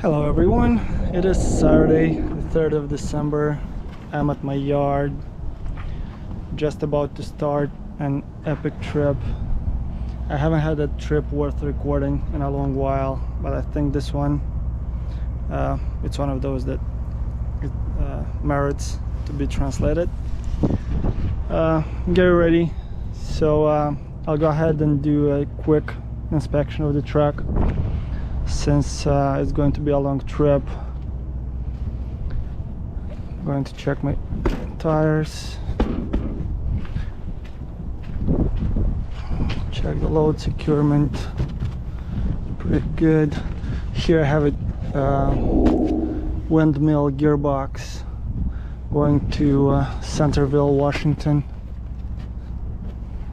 Hello everyone, it is Saturday, the 3rd of December. I'm at my yard, just about to start an epic trip. I haven't had a trip worth recording in a long while, but I think this one, it's one of those that merits to be translated. Get ready. So I'll go ahead and do a quick inspection of the truck, since it's going to be a long trip. I'm going to check my tires, check the load securement, pretty good. Here I have a windmill gearbox going to Centerville, Washington,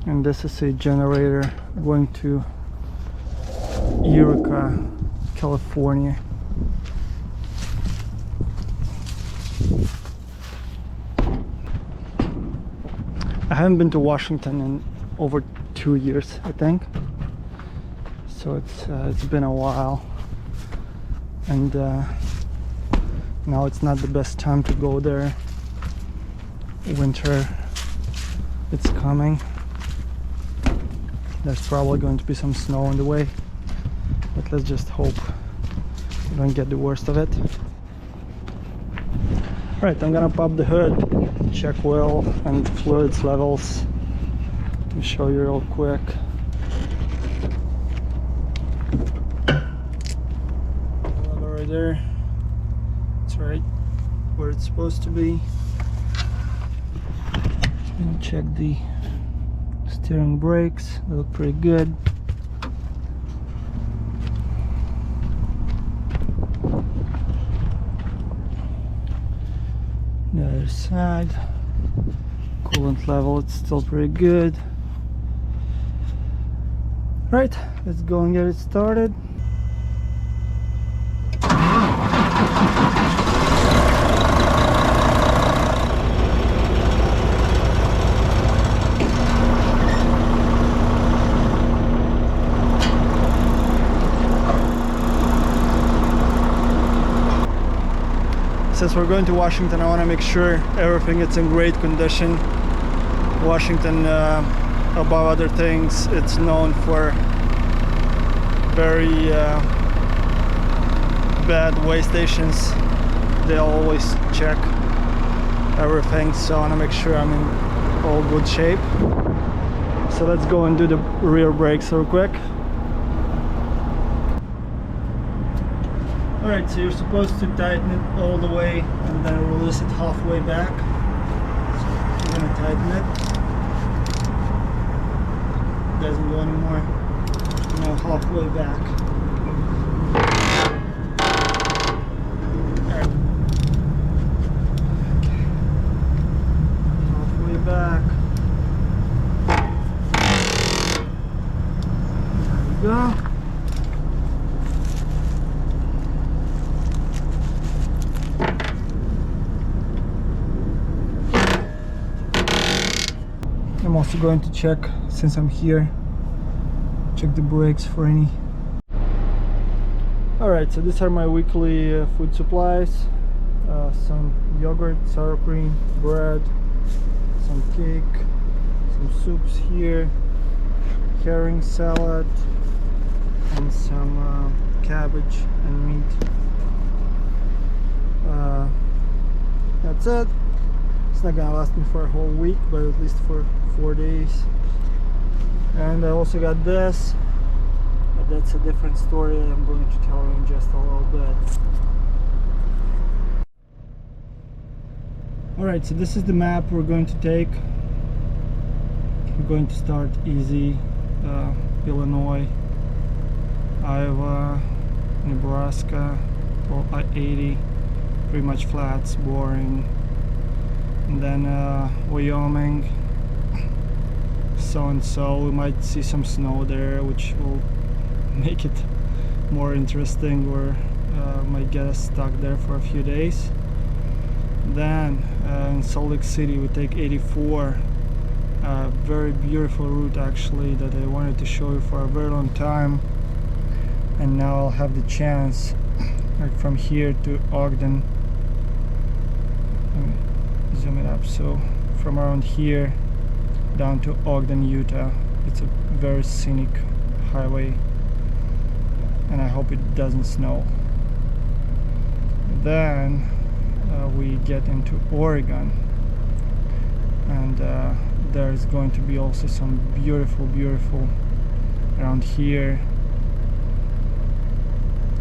and this is a generator going to Eureka, California. I haven't been to Washington in over 2 years, I think, so it's been a while, and now it's not the best time to go there. Winter, it's coming. There's probably going to be some snow on the way, but let's just hope we don't get the worst of it. Alright, I'm gonna pop the hood, check oil and fluids levels. Let me show you real quick. Level right there. It's right where it's supposed to be. And check the steering brakes, they look pretty good. The other side, coolant level, it's still pretty good. Right, let's go and get it started. Since we're going to Washington, I want to make sure everything is in great condition. Washington, above other things, it's known for very bad way stations. They always check everything, so I want to make sure I'm in all good shape. So let's go and do the rear brakes real quick. Alright, so you're supposed to tighten it all the way and then release it halfway back. So you're gonna tighten it. It doesn't go anymore. Now halfway back. Alright. Okay. Halfway back. There we go. I'm also going to check, since I'm here, check the brakes for any. Alright, so these are my weekly food supplies. Some yogurt, sour cream, bread, some cake, some soups here, herring salad, and some cabbage and meat. That's it. It's not gonna last me for a whole week, but at least for 4 days. And I also got this, but that's a different story I'm going to tell you in just a little bit. Alright, so this is the map we're going to take. We're going to start easy, Illinois, Iowa, Nebraska, or I-80, pretty much flats, boring. And then Wyoming, so and so. We might see some snow there, which will make it more interesting, or might get us stuck there for a few days. Then in Salt Lake City we take 84, a very beautiful route actually that I wanted to show you for a very long time, and now I'll have the chance like from here to Ogden. Let me zoom it up. So from around here down to Ogden, Utah. It's a very scenic highway, and I hope it doesn't snow. Then we get into Oregon, and there's going to be also some beautiful around here,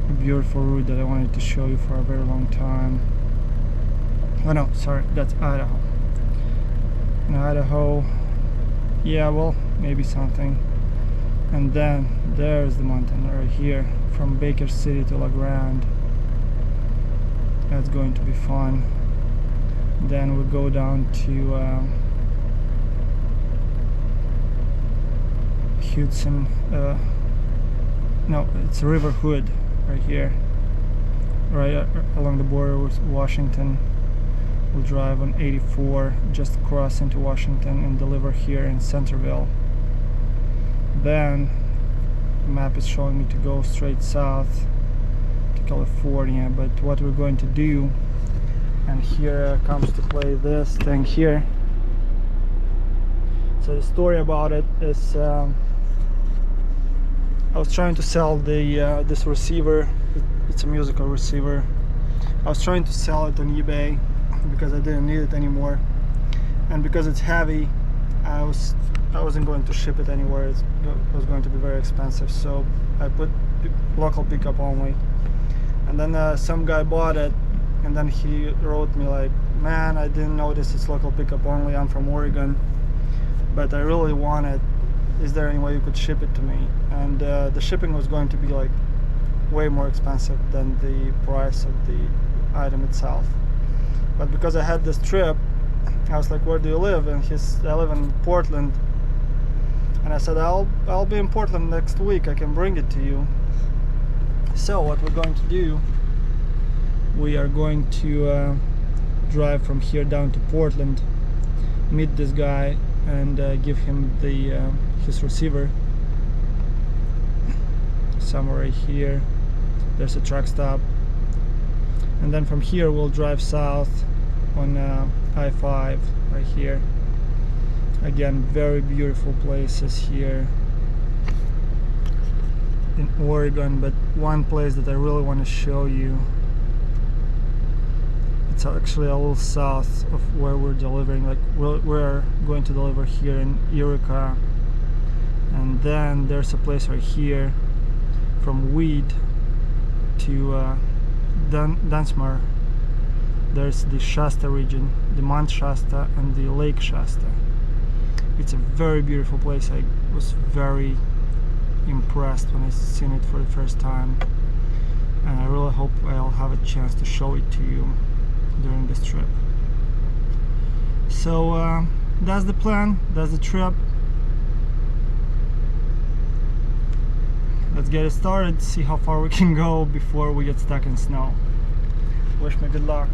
a beautiful route that I wanted to show you for a very long time. Oh no, sorry, that's Idaho. In Idaho, yeah, well, maybe something. And then there's the mountain right here from Baker City to La Grande. That's going to be fun. Then we'll go down to Hudson, no, it's River Hood right here, right along the border with Washington. We'll drive on 84, just cross into Washington and deliver here in Centerville. Then the map is showing me to go straight south to California, but what we're going to do, and here comes to play this thing here. So the story about it is I was trying to sell the this receiver. It's a musical receiver. I was trying to sell it on eBay because I didn't need it anymore, and because it's heavy, I wasn't going to ship it anywhere. It was going to be very expensive, so I put local pickup only. And then some guy bought it, and then he wrote me like, man, I didn't notice it's local pickup only, I'm from Oregon, but I really want it. Is there any way you could ship it to me? And the shipping was going to be like way more expensive than the price of the item itself. But because I had this trip, I was like, where do you live? And I live in Portland. And I said, I'll be in Portland next week, I can bring it to you. So what we're going to do, we are going to drive from here down to Portland, meet this guy, and give him his receiver. Somewhere right here, there's a truck stop. And then from here we'll drive south on I-5 right here. Again, very beautiful places here in Oregon, but one place that I really want to show you, it's actually a little south of where we're delivering. Like we're going to deliver here in Eureka, and then there's a place right here from Weed to Dunsmore. There's the Shasta region, the Mount Shasta and the Lake Shasta. It's a very beautiful place. I was very impressed when I seen it for the first time, and I really hope I'll have a chance to show it to you during this trip. So that's the plan, that's the trip. Let's get it started, see how far we can go before we get stuck in snow. Wish me good luck.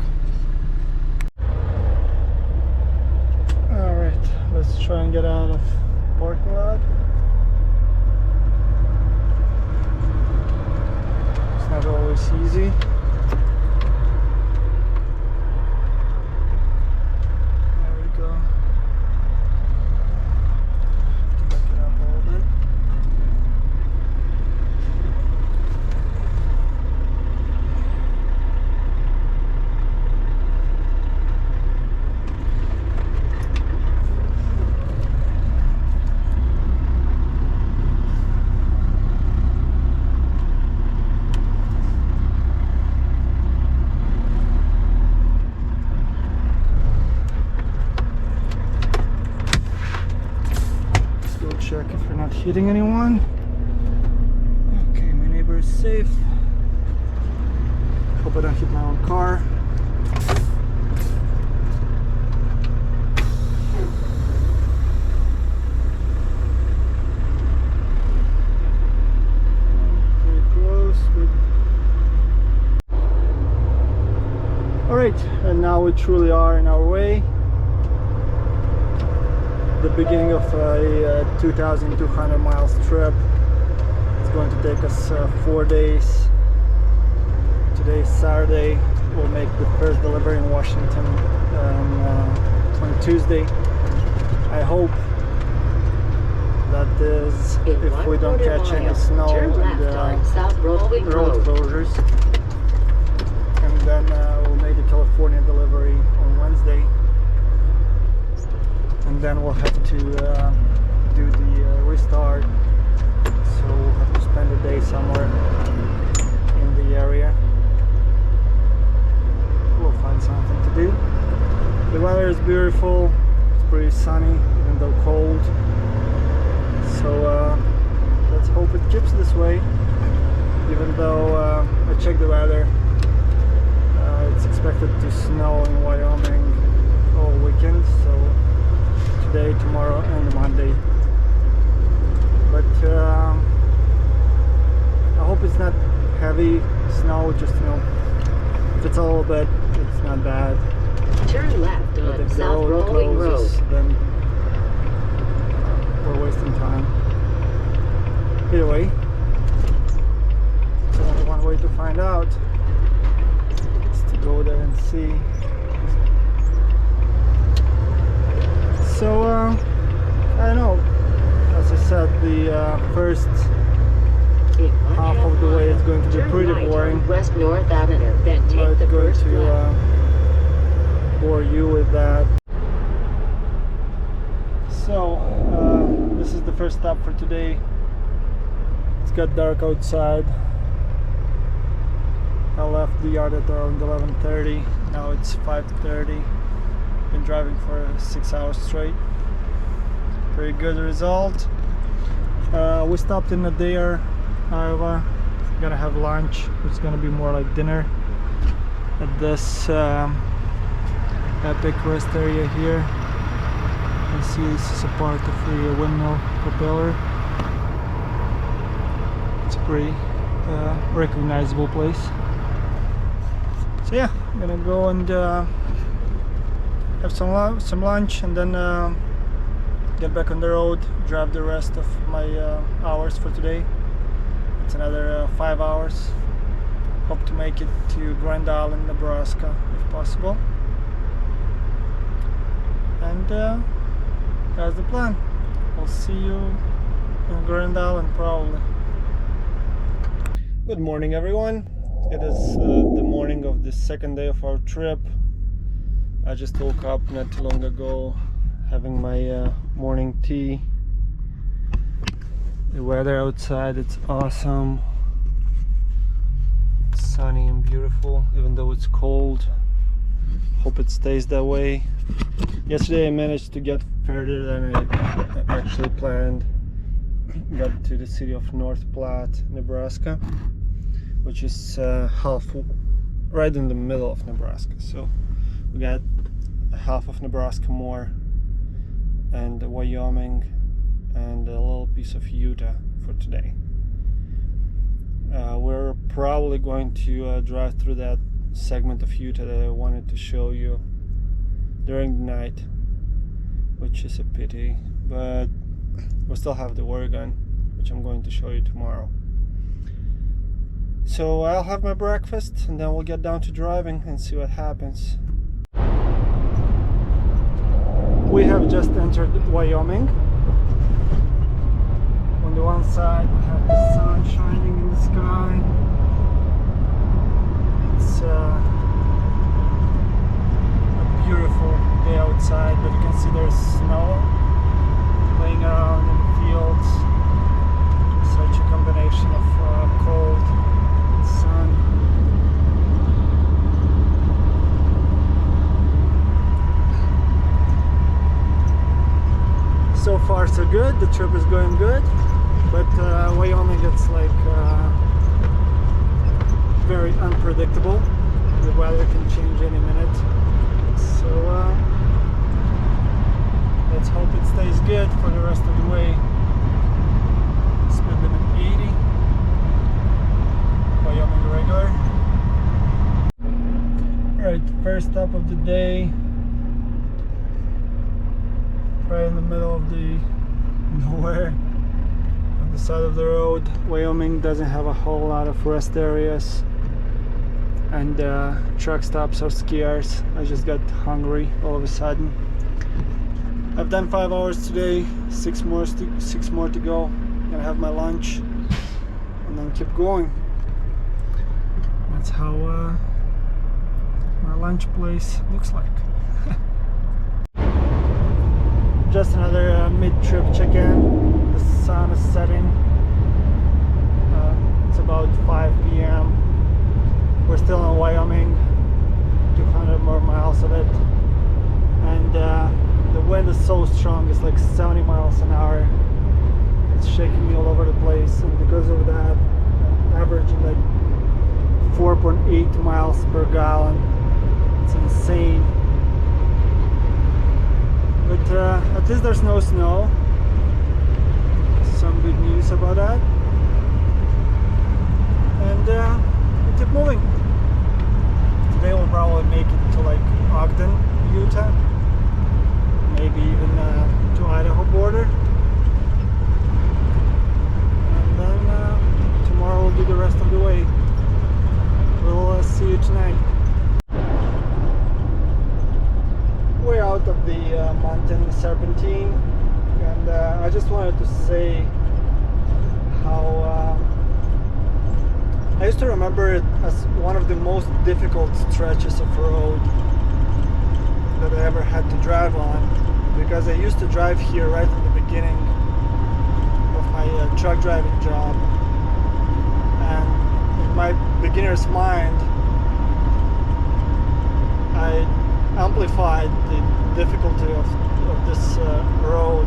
Alright, let's try and get out of parking lot. It's not always easy. There we go. Back it up a little bit. Check if you're not hitting anyone. Okay, my neighbor is safe. Hope I don't hit my own car. Very close. Alright, and now we truly are in our way. The beginning of a 2,200 miles trip. It's going to take us 4 days. Today Saturday we'll make the first delivery in Washington on Tuesday. I hope that is, if we don't catch any snow and road closures. And then we'll make the California delivery on Wednesday. And then we'll have to do the restart. So we'll have to spend a day somewhere in the area. We'll find something to do. The weather is beautiful. It's pretty sunny, even though cold. So let's hope it keeps this way. Even though I checked the weather, it's expected to snow in Wyoming all weekend. So today, tomorrow, and Monday. But I hope it's not heavy snow. Just if it's a little bit, it's not bad. Turn left on South Rolling Road. Then we're wasting time. Either way, there's only one way to find out. It's to go there and see. So I don't know. As I said, the first half of the way is going to be pretty boring. West North Avenue, then take the first left. Bore you with that. So this is the first stop for today. It's got dark outside. I left the yard at around 11:30. Now it's 5:30. Been driving for 6 hours straight. Pretty good result. We stopped in Adair, Iowa. Gonna have lunch. It's gonna be more like dinner at this epic rest area here. You can see this is a part of the windmill propeller. It's a pretty recognizable place. So yeah, I'm gonna go and have some lunch, and then get back on the road, drive the rest of my hours for today. It's another 5 hours. Hope to make it to Grand Island, Nebraska, if possible. And that's the plan. I'll see you in Grand Island probably. Good morning, everyone. It is the morning of the second day of our trip. I just woke up not too long ago, having my morning tea. The weather outside, it's awesome. It's sunny and beautiful, even though it's cold. Hope it stays that way. Yesterday I managed to get further than I actually planned. Got to the city of North Platte, Nebraska, which is right in the middle of Nebraska. So we got half of Nebraska more, and Wyoming, and a little piece of Utah for today. We're probably going to drive through that segment of Utah that I wanted to show you during the night, which is a pity, but we still have the Oregon, which I'm going to show you tomorrow. So I'll have my breakfast, and then we'll get down to driving and see what happens. We have just entered Wyoming. On the one side we have the sun shining in the sky. It's a beautiful day outside, but you can see there's snow laying around in the fields. Such a combination of cold and sun. So far so good, the trip is going good, but Wyoming, it's like very unpredictable. The weather can change any minute, so let's hope it stays good for the rest of the way. Speed limit 80, Wyoming regular. Alright, first stop of the day. Right in the middle of the nowhere, on the side of the road. Wyoming doesn't have a whole lot of rest areas. and truck stops are scarce. I just got hungry all of a sudden. I've done 5 hours today, six more to go. Gonna have my lunch and then keep going. That's how my lunch place looks like. Just another mid-trip check-in. The sun is setting. It's about 5 p.m. We're still in Wyoming, 200 more miles of it, and the wind is so strong. It's like 70 miles an hour. It's shaking me all over the place, and because of that, I'm averaging like 4.8 miles per gallon. It's insane. But at least there's no snow. Some good news about that. And we keep moving. Today we'll probably make it to like Ogden, Utah. Maybe even to Idaho border. And then tomorrow we'll do the rest of the way. We'll see you tonight. We're out of the mountain serpentine, and I just wanted to say how I used to remember it as one of the most difficult stretches of road that I ever had to drive on, because I used to drive here right in the beginning of my truck driving job, and in my beginner's mind I amplified the difficulty of this road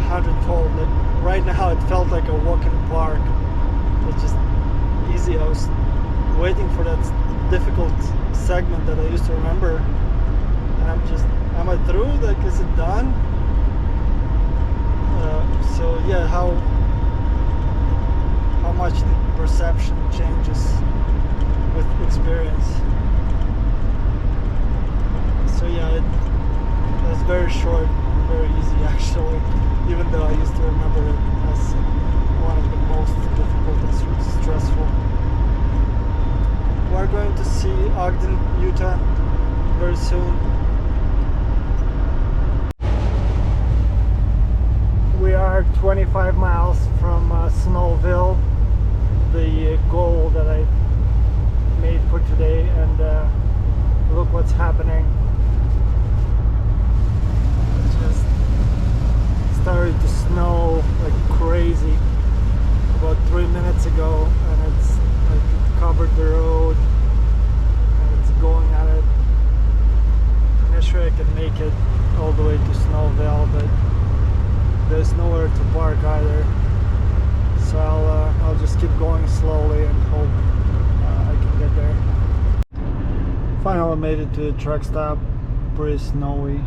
100-fold. Like right now it felt like a walk in the park. It's just easy. I was waiting for that difficult segment that I used to remember, and am I through? Like, is it done? So yeah, how much the perception changes with experience. So yeah, it was very short and very easy actually, even though I used to remember it as one of the most difficult and stressful. We're going to see Ogden, Utah very soon. We are 25 miles from Snowville, the goal that I made for today, and look what's happening. It just started to snow like crazy about 3 minutes ago, and it's like it covered the road and it's going at it. I'm not sure I can make it all the way to Snowville, but there's nowhere to park either, so I'll just keep going slowly and hope I can get there. Finally made it to the truck stop. Pretty snowy,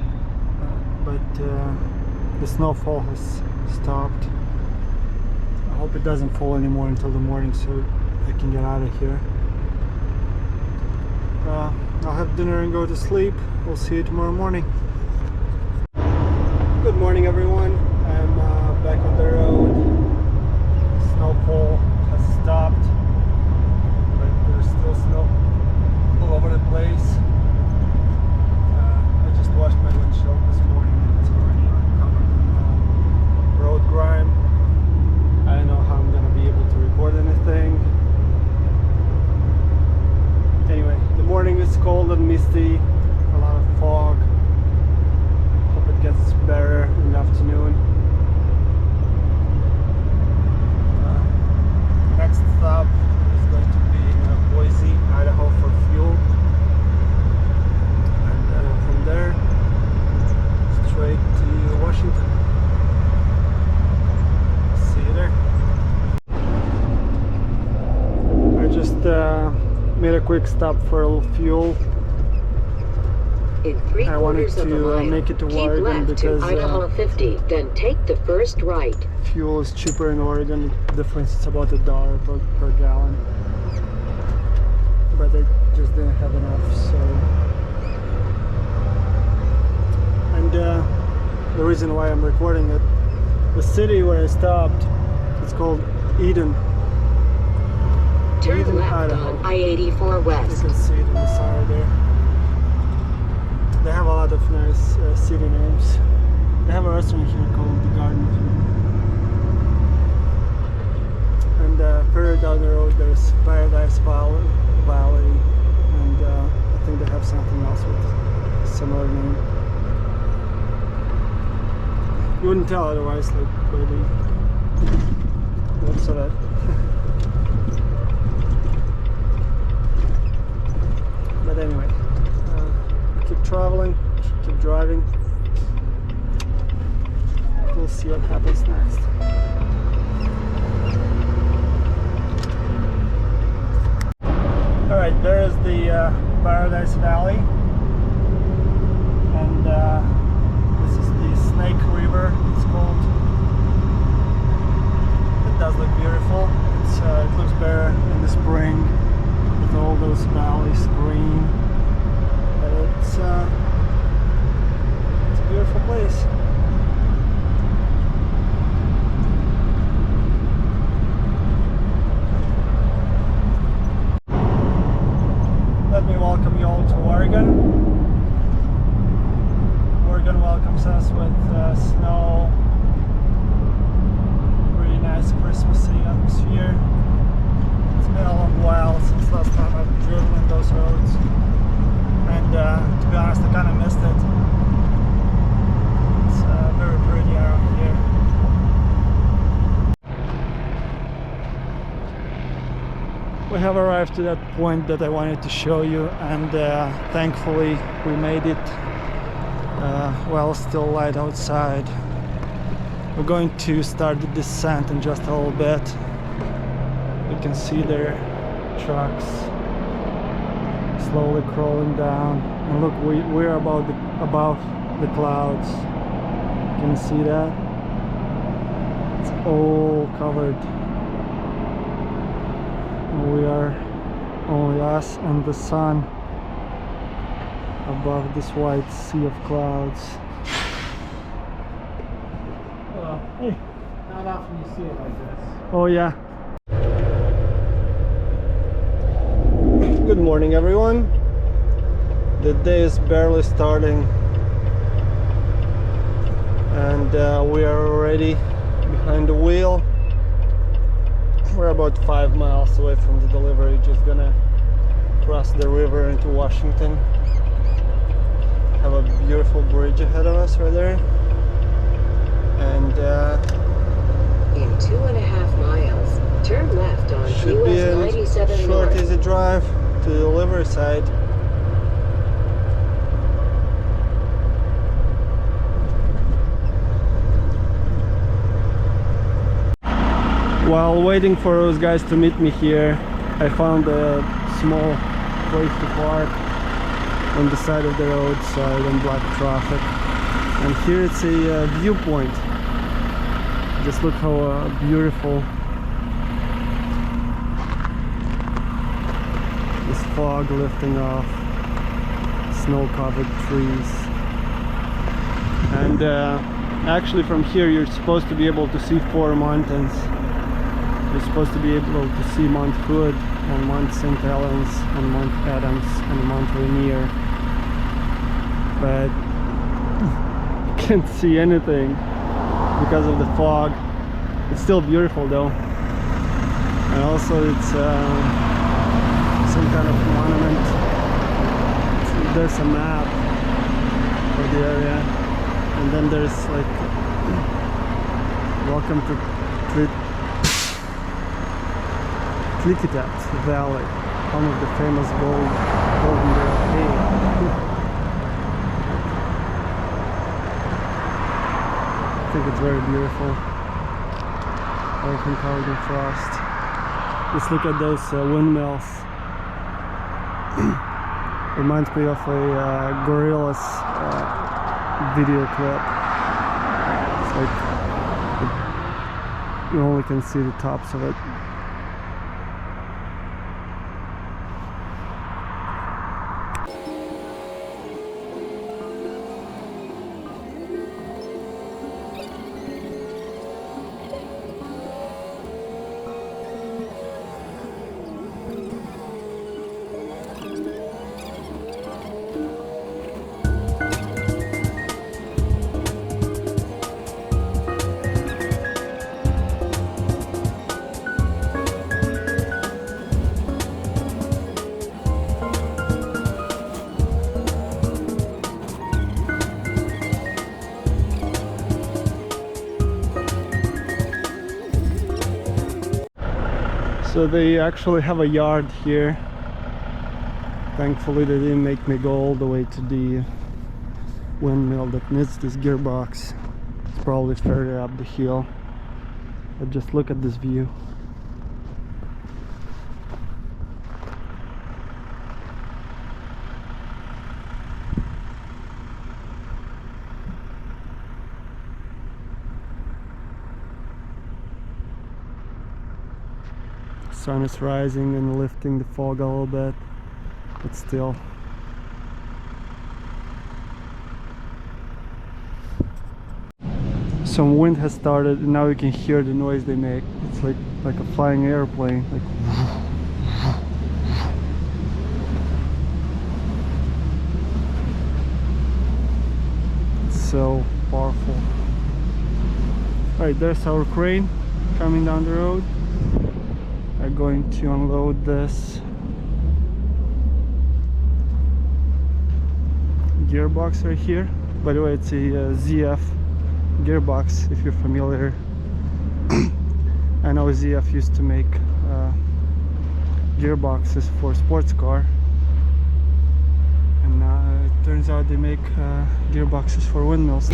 but the snowfall has stopped. I hope it doesn't fall anymore until the morning so I can get out of here. I'll have dinner and go to sleep. We'll see you tomorrow morning. Good morning, everyone. I'm back on the road. Snowfall has stopped, but there's still snow all over the place. I just washed my windshield this morning and it's already covered in road grime. I don't know how I'm gonna be able to record anything. Anyway, the morning is cold and misty, a lot of fog. Hope it gets better in the afternoon. Next stop is going to be Boise, Idaho for fuel, and from there straight to Washington. See you there. I just made a quick stop for a little fuel. In 3/4 I wanted of a to mile, make it to keep Oregon left because to Idaho 50, then take the first right. fuel is cheaper in Oregon. The difference is about $1 per gallon, but I just didn't have enough. So, and the reason why I'm recording it, the city where I stopped, it's called Eden. Turn live in left Idaho. on I-84 You West. can see it on the side there. They have a lot of nice city names. They have a restaurant here called the Garden of Eden. And further down the road there's Paradise Valley, and I think they have something else with a similar name. You wouldn't tell otherwise, like by the looks of it. But anyway, keep traveling, keep driving. We'll see what happens next. Alright, there is the Paradise Valley, and this is the Snake River, it's called. It does look beautiful. It looks better in the spring with all those valleys green. But it's a beautiful place. Let me welcome you all to Oregon. Oregon welcomes us with snow, really nice Christmassy atmosphere. It's been a long while since last time I've driven on those roads, and to be honest, I kind of missed it. It's very pretty around here. We have arrived to that point that I wanted to show you, and thankfully we made it. Well, still light outside. We're going to start the descent in just a little bit. You can see their trucks slowly crawling down, and look, we're above the clouds. Can you see that? It's all covered. We are only us and the sun above this white sea of clouds. Hey. Not often you see it like this. Oh yeah. Good morning, everyone. The day is barely starting, and we are already behind the wheel. We're about 5 miles away from the delivery, just gonna cross the river into Washington. Have a beautiful bridge ahead of us right there. And In 2.5 miles, turn left on should be US a 97 short, North. easy drive to the delivery site. While waiting for those guys to meet me here, I found a small place to park on the side of the road so I don't block traffic. And here it's a viewpoint. Just look how beautiful this fog lifting off, snow-covered trees. And actually from here you're supposed to be able to see 4 mountains. You're supposed to be able to see Mount Hood and Mount St. Helens and Mount Adams and Mount Rainier, but you can't see anything because of the fog. It's still beautiful though, and also it's some kind of monument. There's a map for the area, and then there's like welcome to Tlikitat Valley, home of the famous golden barrel cave. I think it's very beautiful. Everything covered in frost. Just look at those windmills. Reminds me of a Gorillaz video clip. It's like you only can see the tops of it. So they actually have a yard here. Thankfully they didn't make me go all the way to the windmill that needs this gearbox. It's probably further up the hill. But just look at this view. Sun is rising and lifting the fog a little bit, but still. Some wind has started and now you can hear the noise they make. It's like a flying airplane. Like it's so powerful. Alright, there's our crane coming down the road. We're going to unload this gearbox right here. By the way, it's a ZF gearbox, if you're familiar. I know ZF used to make gearboxes for sports car, and now it turns out they make gearboxes for windmills.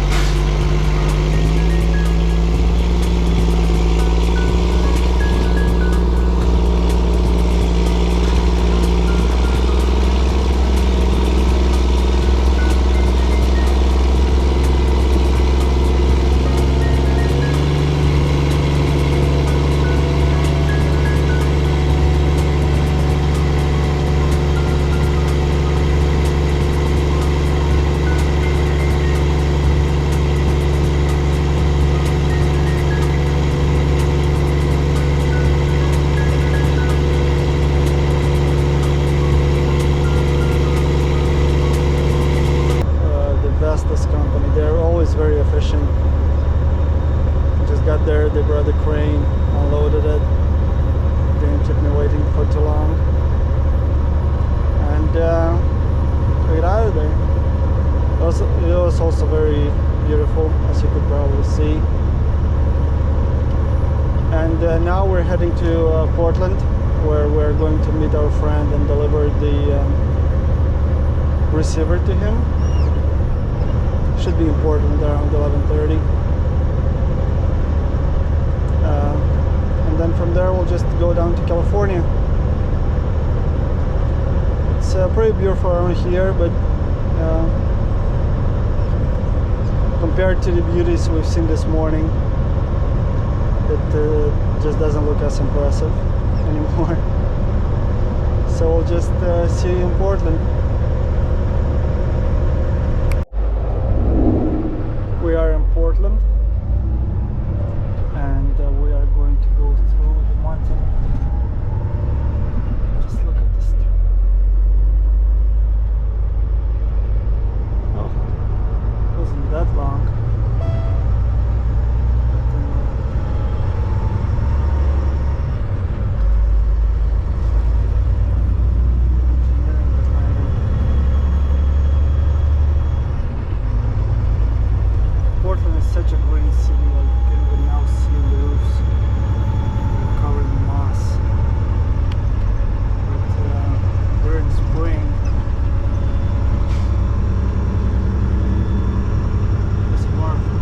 Very efficient. Just got there, they brought the crane, unloaded it, didn't keep me waiting for too long, and we got out of there. It was also very beautiful, as you could probably see. And now we're heading to Portland, where we're going to meet our friend and deliver the receiver to him. Should be in Portland around 11:30, and then from there we'll just go down to California. It's pretty beautiful around here, but compared to the beauties we've seen this morning, it just doesn't look as impressive anymore. So we'll just see you in Portland. We are in Portland, and we are going to go through the mountain. Just look at this. Oh, it wasn't that long. Portland is such a green city, like you can even now see the roofs covered in moss. But we're in spring. It's wonderful.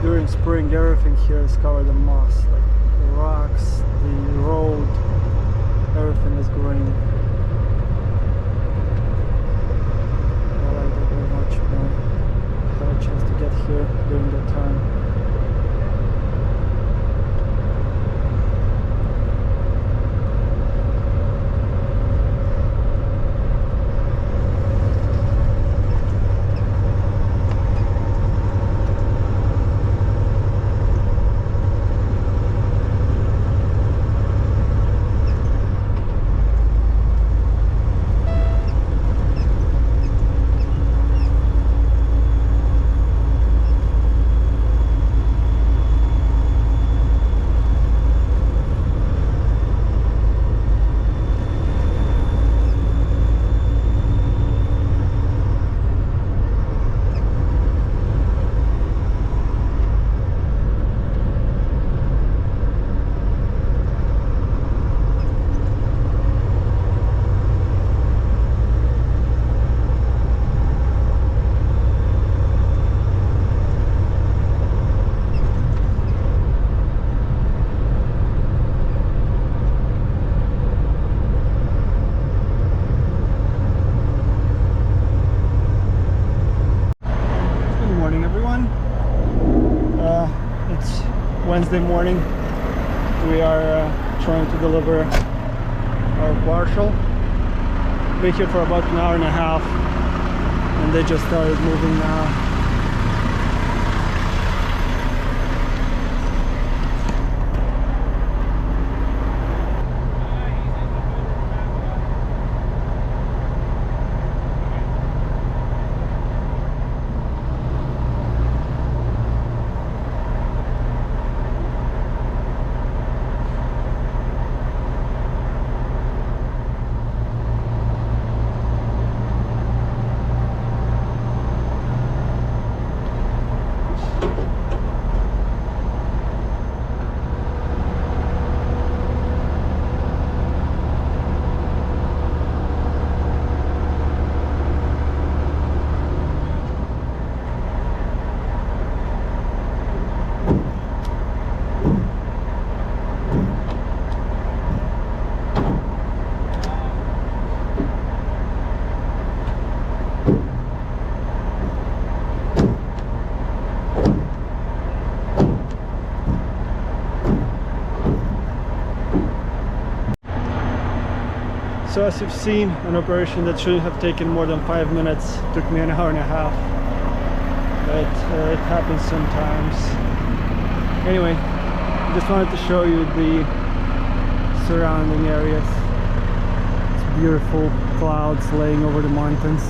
During spring, everything here is covered in moss, like the rocks, the road, everything is green. I like that very much. I had a chance to get here during that time. everyone. It's Wednesday morning. We are trying to deliver our parcel. Been here for about an hour and a half, and they just started moving now. So as you've seen, an operation that shouldn't have taken more than 5 minutes took me an hour and a half, but it happens sometimes. Anyway, just wanted to show you the surrounding areas. It's beautiful clouds laying over the mountains.